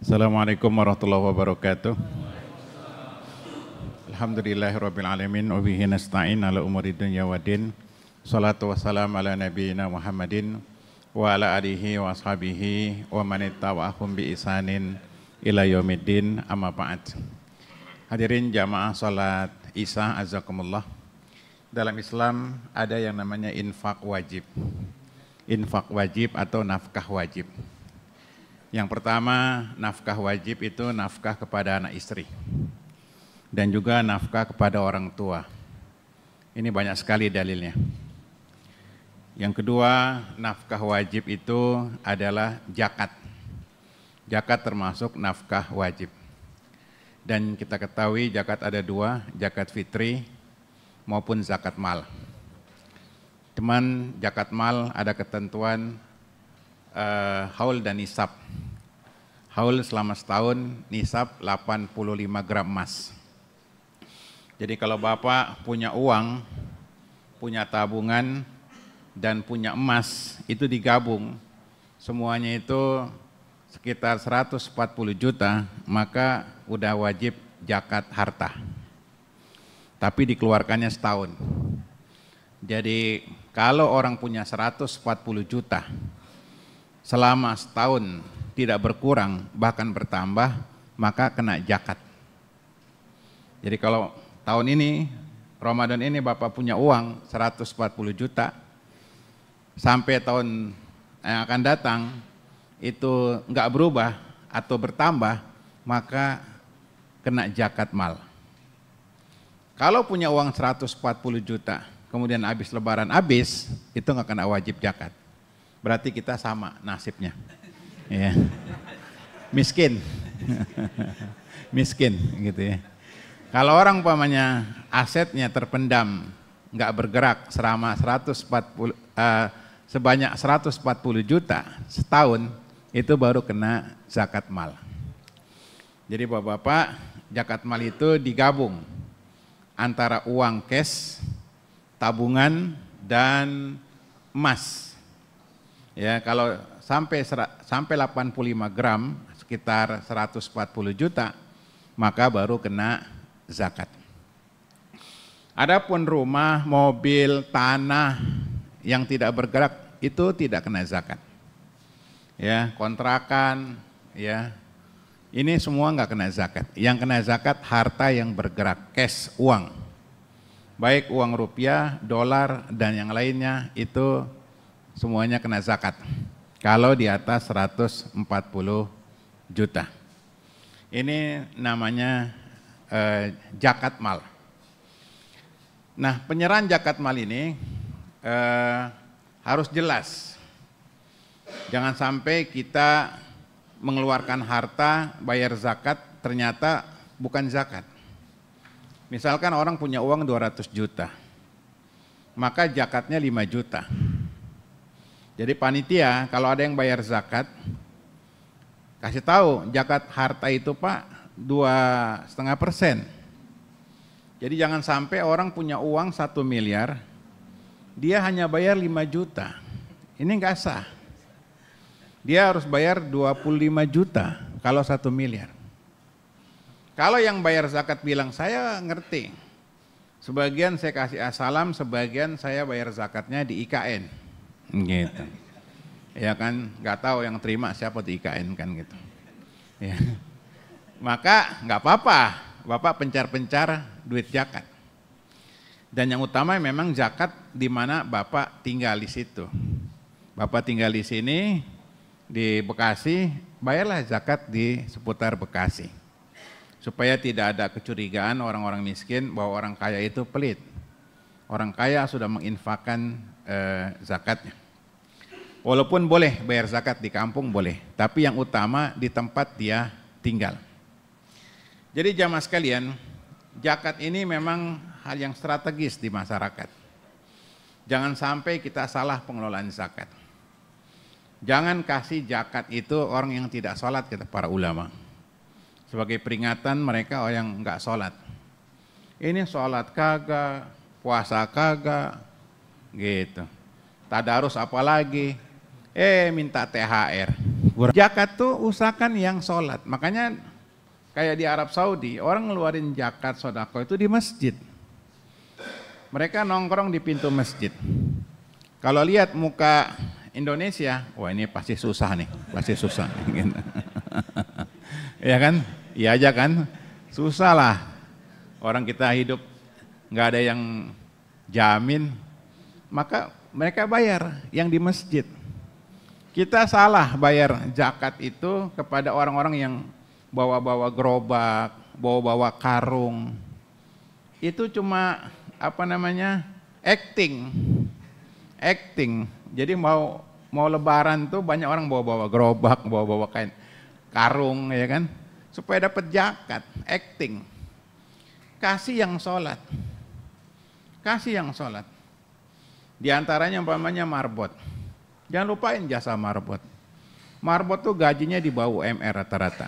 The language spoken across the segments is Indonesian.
Assalamualaikum warahmatullahi wabarakatuh. Alhamdulillahirrabbilalamin. Wabihi nasta'in ala umuri dunya waddin. Salatu wassalamu ala nabiyyina Muhammadin wa ala alihi wa ashabihi wa manittaba'ahum bi isanin ila yaumiddin, amma ba'd. Hadirin jamaah salat Isya azakumullah. Dalam Islam ada yang namanya infak wajib. Infak wajib atau nafkah wajib. Yang pertama, nafkah wajib itu nafkah kepada anak istri dan juga nafkah kepada orang tua. Ini banyak sekali dalilnya. Yang kedua, nafkah wajib itu adalah zakat. Zakat termasuk nafkah wajib. Dan kita ketahui zakat ada dua, zakat fitri maupun zakat mal. Teman, zakat mal ada ketentuan haul dan nisab. Haul selama setahun, nisab 85 gram emas. Jadi kalau Bapak punya uang, punya tabungan, dan punya emas, itu digabung, semuanya itu sekitar 140 juta, maka udah wajib zakat harta. Tapi dikeluarkannya setahun. Jadi kalau orang punya 140 juta, selama setahun tidak berkurang bahkan bertambah, maka kena zakat. Jadi kalau tahun ini Ramadan ini Bapak punya uang 140 juta, sampai tahun yang akan datang itu enggak berubah atau bertambah, maka kena zakat mal. Kalau punya uang 140 juta kemudian habis lebaran habis, itu enggak kena wajib zakat. Berarti kita sama nasibnya, ya. Miskin, miskin gitu ya. Kalau orang umpamanya asetnya terpendam, nggak bergerak selama sebanyak 140 juta setahun, itu baru kena zakat mal. Jadi bapak-bapak, zakat mal itu digabung antara uang cash, tabungan, dan emas. Ya, kalau sampai 85 gram, sekitar 140 juta, maka baru kena zakat. Adapun rumah, mobil, tanah yang tidak bergerak itu tidak kena zakat. Ya, kontrakan, ya, ini semua nggak kena zakat. Yang kena zakat harta yang bergerak, cash, uang, baik uang rupiah, dolar, dan yang lainnya itu semuanya kena zakat kalau di atas 140 juta. Ini namanya zakat mal. Nah, penyerahan zakat mal ini harus jelas. Jangan sampai kita mengeluarkan harta bayar zakat ternyata bukan zakat. Misalkan orang punya uang 200 juta, maka zakatnya 5 juta. Jadi panitia kalau ada yang bayar zakat, kasih tahu zakat harta itu Pak 2,5%. Jadi jangan sampai orang punya uang 1 miliar, dia hanya bayar 5 juta. Ini nggak sah. Dia harus bayar 25 juta kalau 1 miliar. Kalau yang bayar zakat bilang saya ngerti, sebagian saya kasih asalam, sebagian saya bayar zakatnya di IKN. Gitu. Ya kan, nggak tahu yang terima siapa di IKN kan gitu. Ya. Maka nggak apa-apa, Bapak pencar-pencar duit zakat. Dan yang utama memang zakat di mana Bapak tinggal di situ. Bapak tinggal di sini di Bekasi, bayarlah zakat di seputar Bekasi. Supaya tidak ada kecurigaan orang-orang miskin bahwa orang kaya itu pelit. Orang kaya sudah menginfakkan zakatnya. Walaupun boleh bayar zakat di kampung boleh, tapi yang utama di tempat dia tinggal. Jadi jamaah sekalian, zakat ini memang hal yang strategis di masyarakat. Jangan sampai kita salah pengelolaan zakat. Jangan kasih zakat itu orang yang tidak sholat, kata para ulama. Sebagai peringatan mereka orang yang enggak sholat. Ini sholat kagak, puasa kagak, gitu. Tadarus apalagi, minta THR. Zakat tuh usahakan yang sholat. Makanya kayak di Arab Saudi, orang ngeluarin zakat sodako itu di masjid. Mereka nongkrong di pintu masjid. Kalau lihat muka Indonesia, wah ini pasti susah nih, pasti susah. Ya kan? Iya aja kan? Susah lah. Orang kita hidup nggak ada yang jamin, maka mereka bayar yang di masjid. Kita salah bayar zakat itu kepada orang-orang yang bawa-bawa gerobak, bawa-bawa karung. Itu cuma acting. Jadi mau lebaran tuh banyak orang bawa-bawa gerobak, bawa-bawa kain karung, ya kan? Supaya dapat zakat, acting. Kasih yang sholat. Kasih yang sholat. Di antaranya umpamanya marbot. Jangan lupain jasa marbot. Marbot tuh gajinya di bawah UMR rata-rata.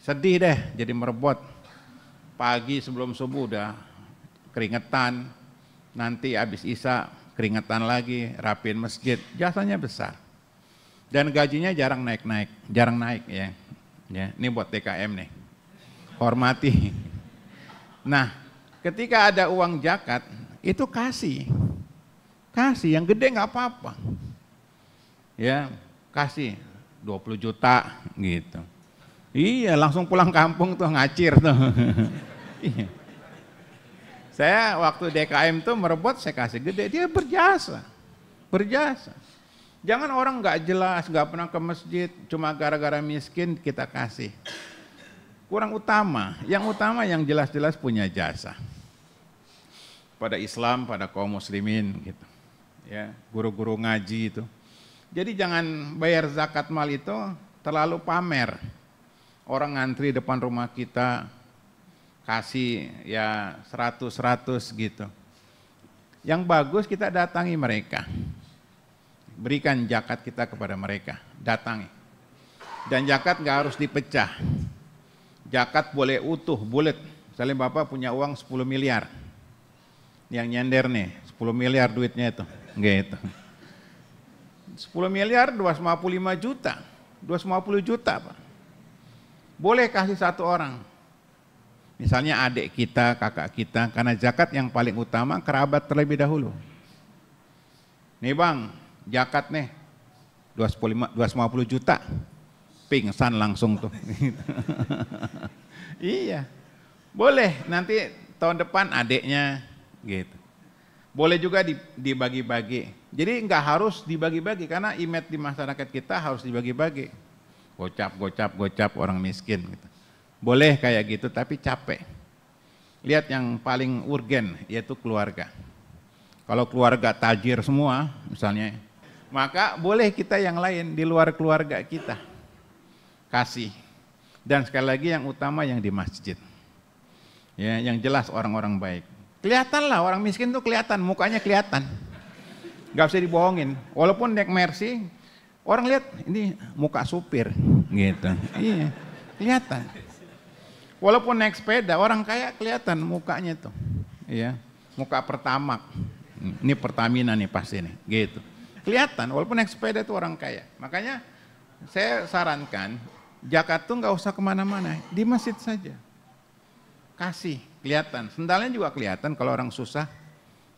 Sedih deh jadi marbot. Pagi sebelum subuh udah keringetan, nanti habis isya keringetan lagi, rapiin masjid. Jasanya besar. Dan gajinya jarang naik ya. Ini buat TKM nih. Hormati. Nah, ketika ada uang zakat, itu kasih yang gede nggak apa-apa, ya kasih 20 juta gitu, iya langsung pulang kampung tuh ngacir tuh. Iya. Saya waktu DKM tuh merebut saya kasih gede, dia berjasa. Jangan orang nggak jelas, nggak pernah ke masjid, cuma gara-gara miskin kita kasih, kurang utama. Yang utama yang jelas-jelas punya jasa pada Islam, pada kaum muslimin gitu. Ya, guru-guru ngaji itu. Jadi jangan bayar zakat mal itu terlalu pamer. Orang ngantri depan rumah kita kasih ya 100 gitu. Yang bagus kita datangi mereka. Berikan zakat kita kepada mereka, datangi. Dan zakat nggak harus dipecah. Zakat boleh utuh, bulat. Misalnya Bapak punya uang 10 miliar. Yang nyender nih, 10 miliar duitnya itu. Gitu. 10 miliar 255 juta. 250 juta, Pak. Boleh kasih satu orang. Misalnya adik kita, kakak kita, karena zakat yang paling utama kerabat terlebih dahulu. Nih Bang, zakat nih 250 juta. Pingsan langsung tuh. Iya. Boleh nanti tahun depan adiknya gitu. Boleh juga dibagi-bagi. Jadi nggak harus dibagi-bagi karena image di masyarakat kita harus dibagi-bagi. Gocap orang miskin gitu. Boleh kayak gitu tapi capek. Lihat yang paling urgen yaitu keluarga. Kalau keluarga tajir semua misalnya, maka boleh kita yang lain di luar keluarga kita kasih. Dan sekali lagi yang utama yang di masjid. Ya, yang jelas orang-orang baik. Kelihatan lah orang miskin tuh kelihatan, mukanya kelihatan. Gak bisa dibohongin. Walaupun naik Mercy, orang lihat ini muka supir gitu. Iya, kelihatan. Walaupun naik sepeda, orang kaya kelihatan mukanya tuh. Iya, muka Pertamax. Ini Pertamina nih pasti nih, gitu. Kelihatan walaupun naik sepeda itu orang kaya. Makanya saya sarankan zakat tuh nggak usah kemana-mana, di masjid saja. Kasih, kelihatan. Sendalnya juga kelihatan kalau orang susah,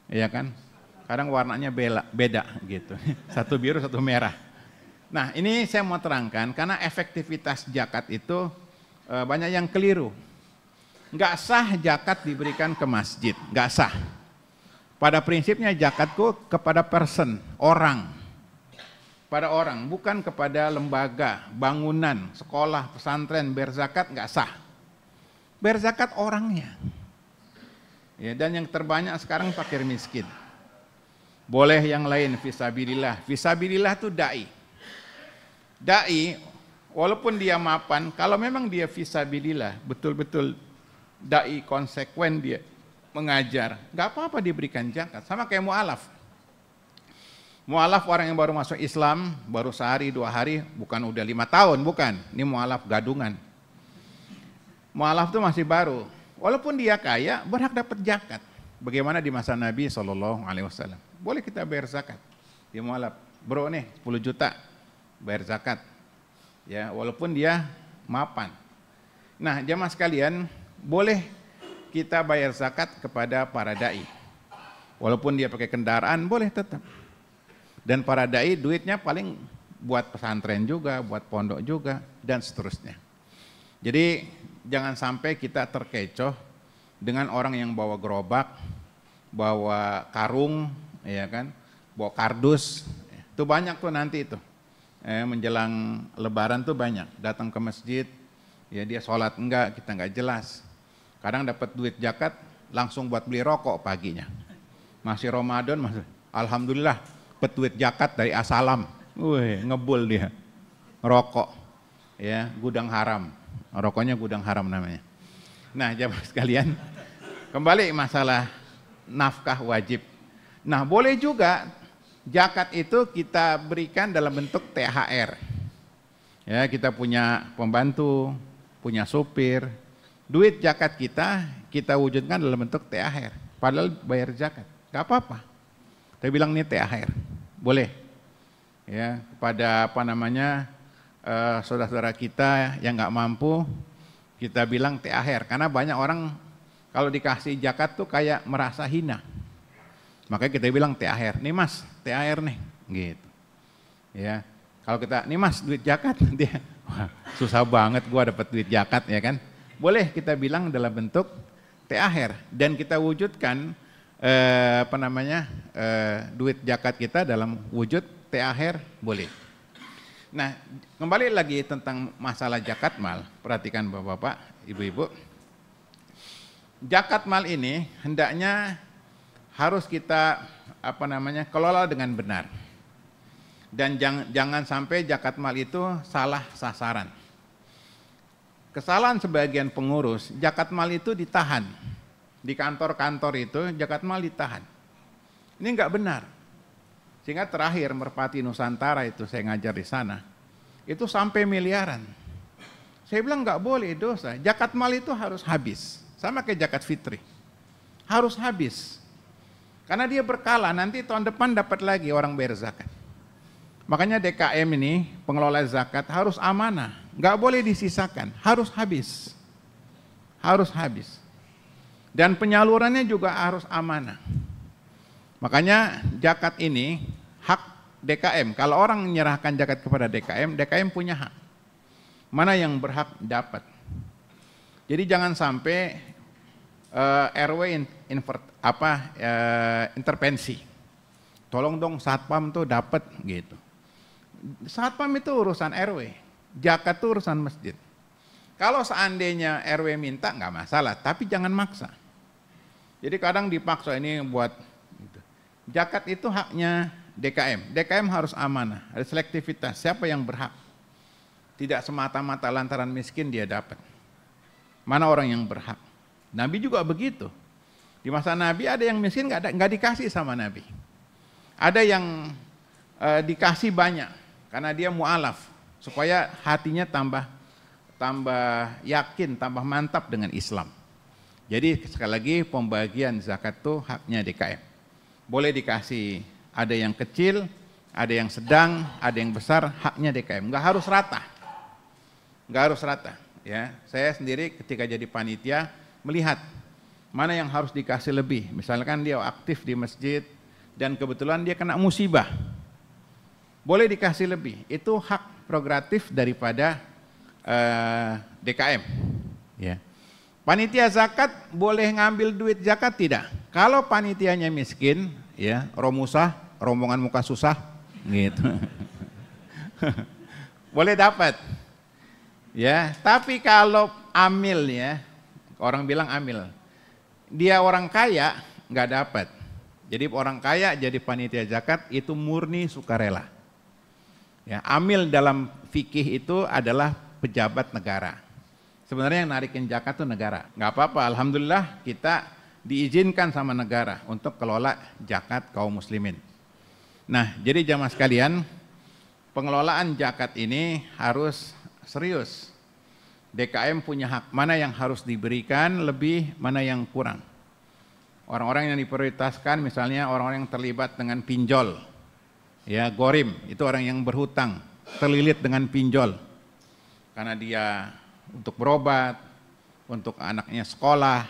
ya kan? Kadang warnanya beda gitu. Satu biru, satu merah. Nah ini saya mau terangkan karena efektivitas zakat itu banyak yang keliru. Nggak sah zakat diberikan ke masjid, nggak sah. Pada prinsipnya zakatku kepada person, orang. Pada orang, bukan kepada lembaga, bangunan, sekolah, pesantren, berzakat nggak sah. Berzakat orangnya. Ya, dan yang terbanyak sekarang fakir miskin. Boleh yang lain fisabilillah. Fisabilillah itu dai. Dai walaupun dia mapan, kalau memang dia fisabilillah, betul-betul dai konsekuen dia mengajar, nggak apa-apa diberikan zakat. Sama kayak mu'alaf. Mu'alaf orang yang baru masuk Islam, baru sehari, 2 hari, bukan udah 5 tahun, bukan. Ini mu'alaf gadungan. Mu'alaf itu masih baru. Walaupun dia kaya, berhak dapat zakat. Bagaimana di masa Nabi SAW. Boleh kita bayar zakat. Dia mu'alaf, bro nih 10 juta. bayar zakat. Ya, walaupun dia mapan. Nah, jamaah sekalian, boleh kita bayar zakat kepada para dai. Walaupun dia pakai kendaraan, boleh tetap. Dan para dai duitnya paling buat pesantren juga, buat pondok juga, dan seterusnya. Jadi jangan sampai kita terkecoh dengan orang yang bawa gerobak, bawa karung, ya kan, bawa kardus. Itu banyak tuh nanti itu. Menjelang lebaran tuh banyak, datang ke masjid, ya dia sholat enggak, kita enggak jelas. Kadang dapat duit zakat, langsung buat beli rokok paginya. Masih Ramadan, alhamdulillah, dapat duit zakat dari Asalam. Wih, ngebul dia, rokok, ya gudang haram, rokoknya gudang haram namanya. Nah, jamaah sekalian, kembali masalah nafkah wajib. Nah, boleh juga zakat itu kita berikan dalam bentuk THR. Ya, kita punya pembantu, punya supir, duit zakat kita wujudkan dalam bentuk THR. Padahal bayar zakat, nggak apa-apa. Kita bilang ini THR, boleh. Ya, kepada saudara-saudara kita yang nggak mampu, kita bilang THR. Karena banyak orang kalau dikasih zakat tuh kayak merasa hina. Makanya kita bilang THR. Nih Mas, THR nih, gitu. Ya, kalau kita, nih Mas duit zakat, dia, wah, susah banget gua dapat duit zakat, ya kan? Boleh kita bilang dalam bentuk THR dan kita wujudkan duit zakat kita dalam wujud THR, boleh. Nah, kembali lagi tentang masalah zakat mal. Perhatikan Bapak-bapak, Ibu-ibu. Zakat mal ini hendaknya harus kita kelola dengan benar. Dan jangan sampai zakat mal itu salah sasaran. Kesalahan sebagian pengurus, zakat mal itu ditahan. Di kantor-kantor itu zakat mal ditahan. Ini enggak benar. Sehingga terakhir Merpati Nusantara itu saya ngajar di sana, itu sampai miliaran. Saya bilang enggak boleh, dosa. Zakat mal itu harus habis. Sama kayak zakat fitri. Harus habis. Karena dia berkala, nanti tahun depan dapat lagi orang bayar zakat. Makanya DKM ini, pengelola zakat harus amanah. Enggak boleh disisakan, harus habis. Harus habis. Dan penyalurannya juga harus amanah. Makanya zakat ini hak DKM. Kalau orang menyerahkan zakat kepada DKM, DKM punya hak. Mana yang berhak dapat. Jadi jangan sampai RW intervensi. Tolong dong satpam tuh dapat gitu. Satpam itu urusan RW, zakat itu urusan masjid. Kalau seandainya RW minta nggak masalah, tapi jangan maksa. Jadi kadang dipaksa ini buat gitu. Zakat itu haknya DKM. DKM harus amanah, ada selektivitas. Siapa yang berhak? Tidak semata-mata lantaran miskin dia dapat. Mana orang yang berhak? Nabi juga begitu. Di masa Nabi ada yang miskin nggak dikasih sama Nabi. Ada yang dikasih banyak karena dia mu'alaf supaya hatinya tambah yakin, tambah mantap dengan Islam. Jadi sekali lagi pembagian zakat itu haknya DKM. Boleh dikasih, ada yang kecil, ada yang sedang, ada yang besar, haknya DKM. Nggak harus rata. Nggak harus rata. Ya, saya sendiri ketika jadi panitia melihat mana yang harus dikasih lebih. Misalkan dia aktif di masjid dan kebetulan dia kena musibah, boleh dikasih lebih. Itu hak prerogatif daripada DKM. Ya. Panitia zakat boleh ngambil duit zakat tidak? Kalau panitianya miskin, ya romusah, rombongan muka susah, gitu. Boleh dapat. Ya, tapi kalau amil ya, orang bilang amil, dia orang kaya nggak dapat. Jadi orang kaya jadi panitia zakat itu murni sukarela. Ya, amil dalam fikih itu adalah pejabat negara. Sebenarnya yang narikin zakat itu negara. Nggak apa-apa, alhamdulillah kita diizinkan sama negara untuk kelola zakat kaum muslimin. Nah, jadi jamaah sekalian, pengelolaan zakat ini harus serius. DKM punya hak, mana yang harus diberikan lebih, mana yang kurang. Orang-orang yang diprioritaskan misalnya orang-orang yang terlibat dengan pinjol, ya gorim, itu orang yang berhutang. terlilit dengan pinjol karena dia untuk berobat, untuk anaknya sekolah,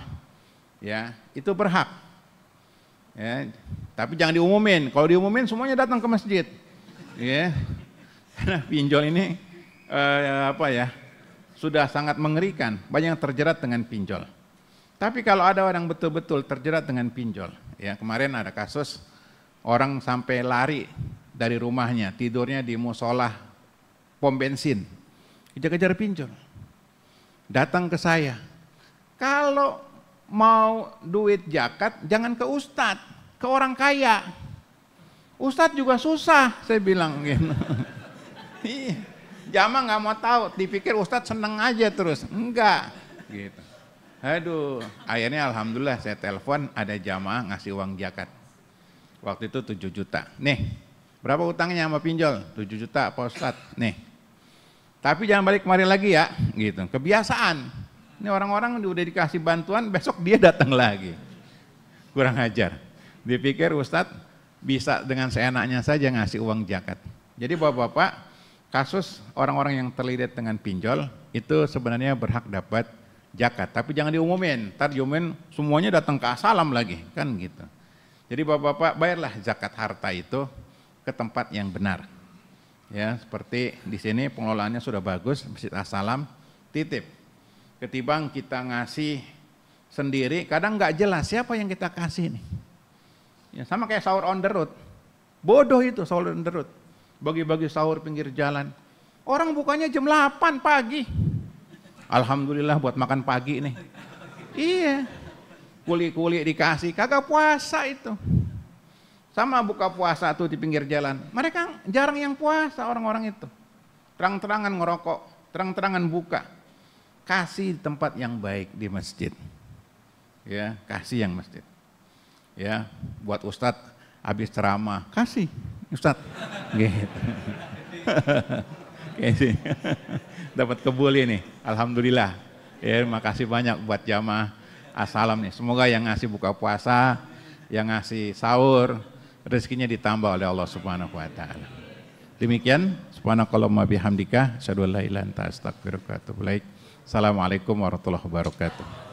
ya itu berhak. Ya, tapi jangan diumumin. Kalau diumumin semuanya datang ke masjid. Ya, karena pinjol ini sudah sangat mengerikan. Banyak yang terjerat dengan pinjol. Tapi kalau ada orang betul-betul terjerat dengan pinjol, ya kemarin ada kasus orang sampai lari dari rumahnya, tidurnya di musola pom bensin, kejar-kejar pinjol. Datang ke saya, kalau mau duit zakat jangan ke ustadz, ke orang kaya. Ustadz juga susah, saya bilang gitu. Jamaah nggak mau tahu, dipikir ustadz seneng aja terus, enggak gitu. Aduh, akhirnya alhamdulillah saya telepon ada jamaah ngasih uang zakat. Waktu itu 7 juta. Nih, berapa utangnya sama pinjol? 7 juta Pak Ustadz. Nih. Tapi jangan balik kemari lagi ya, gitu. Kebiasaan. Ini orang-orang udah dikasih bantuan, besok dia datang lagi. Kurang ajar. Dipikir Ustadz bisa dengan seenaknya saja ngasih uang zakat. Jadi Bapak-bapak, kasus orang-orang yang terlilit dengan pinjol itu sebenarnya berhak dapat zakat, tapi jangan diumumin. Ntar diumumin semuanya datang ke asalam lagi, kan gitu. Jadi Bapak-bapak bayarlah zakat harta itu ke tempat yang benar. Ya, seperti di sini pengelolaannya sudah bagus, Masjid As-Salam, titip. Ketimbang kita ngasih sendiri, kadang nggak jelas siapa yang kita kasih nih. Ya, sama kayak sahur on the road. Bodoh itu sahur on the road. Bagi-bagi sahur pinggir jalan. Orang bukanya jam 8 pagi. Alhamdulillah buat makan pagi nih. Iya. Kuli-kuli dikasih, kagak puasa itu. Sama buka puasa tuh di pinggir jalan. Mereka jarang yang puasa orang-orang itu. Terang-terangan ngerokok, terang-terangan buka. Kasih di tempat yang baik di masjid. Ya, kasih yang masjid. Ya, buat ustadz habis ceramah, kasih ustadz. Gitu. Dapat kebuli nih, alhamdulillah. Ya, makasih banyak buat jamaah As-Salam nih. Semoga yang ngasih buka puasa, yang ngasih sahur, rezekinya ditambah oleh Allah Subhanahu wa taala. Demikian, subhanakallahumma bihamdika, asyhadu an la ilaha illa anta astaghfiruka wa atubu ilaik. Assalamualaikum warahmatullahi wabarakatuh.